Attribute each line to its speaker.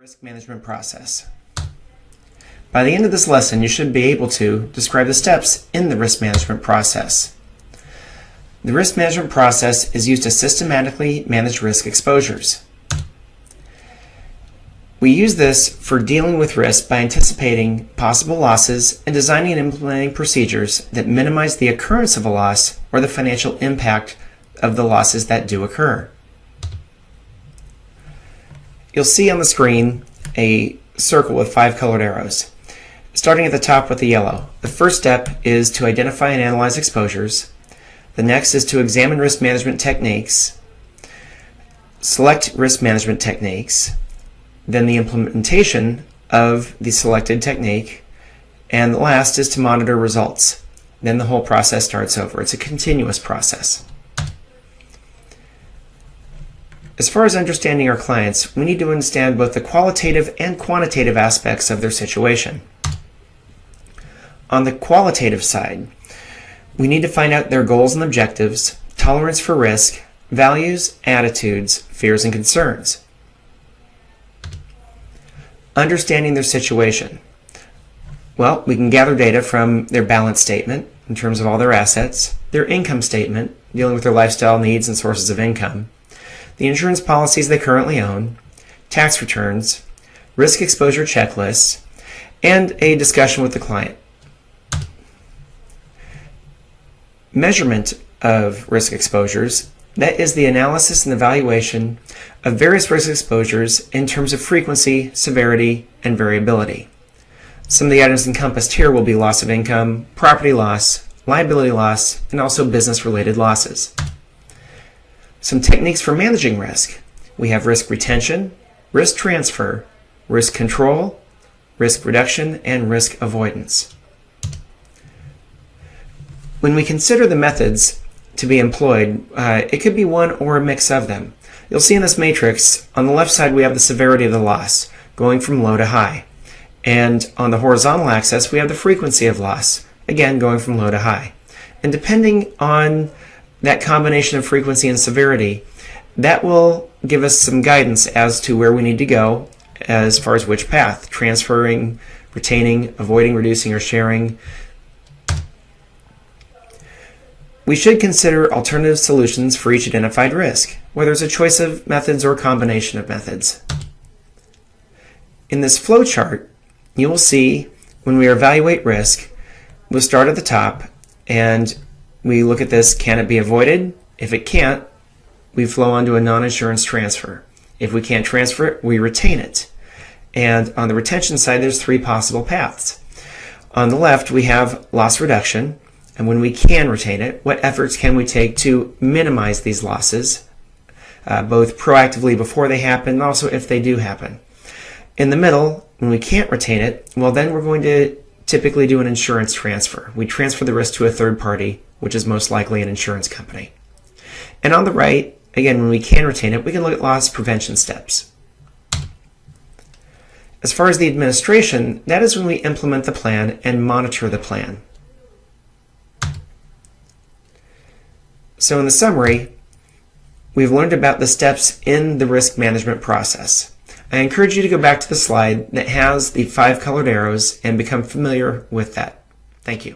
Speaker 1: Risk management process. By the end of this lesson, you should be able to describe the steps in the risk management process. The risk management process is used to systematically manage risk exposures. We use this for dealing with risk by anticipating possible losses and designing and implementing procedures that minimize the occurrence of a loss or the financial impact of the losses that do occur. You'll see on the screen a circle with 5 colored arrows. Starting at the top with the yellow, the first step is to identify and analyze exposures. The next is to examine risk management techniques, select risk management techniques, then the implementation of the selected technique, and the last is to monitor results. Then the whole process starts over. It's a continuous process. As far as understanding our clients, we need to understand both the qualitative and quantitative aspects of their situation. On the qualitative side, we need to find out their goals and objectives, tolerance for risk, values, attitudes, fears, and concerns. Understanding their situation. Well, we can gather data from their balance statement in terms of all their assets, their income statement, dealing with their lifestyle needs and sources of income, the insurance policies they currently own, tax returns, risk exposure checklists, and a discussion with the client. Measurement of risk exposures, that is the analysis and evaluation of various risk exposures in terms of frequency, severity, and variability. Some of the items encompassed here will be loss of income, property loss, liability loss, and also business-related losses. Some techniques for managing risk. We have risk retention, risk transfer, risk control, risk reduction, and risk avoidance. When we consider the methods to be employed, it could be one or a mix of them. You'll see in this matrix, on the left side we have the severity of the loss, going from low to high. And on the horizontal axis we have the frequency of loss, again going from low to high. And depending on that combination of frequency and severity, that will give us some guidance as to where we need to go as far as which path, transferring, retaining, avoiding, reducing, or sharing. We should consider alternative solutions for each identified risk, whether it's a choice of methods or a combination of methods. In this flow chart, you will see when we evaluate risk, we'll start at the top and we look at this, can it be avoided? If it can't, we flow on to a non-insurance transfer. If we can't transfer it, we retain it. And on the retention side, there's 3 possible paths. On the left, we have loss reduction. And when we can retain it, what efforts can we take to minimize these losses, both proactively before they happen and also if they do happen. In the middle, when we can't retain it, well then we're going to typically do an insurance transfer. We transfer the risk to a third party, which is most likely an insurance company. And on the right, again, when we can retain it, we can look at loss prevention steps. As far as the administration, that is when we implement the plan and monitor the plan. So in the summary, we've learned about the steps in the risk management process. I encourage you to go back to the slide that has the 5 colored arrows and become familiar with that. Thank you.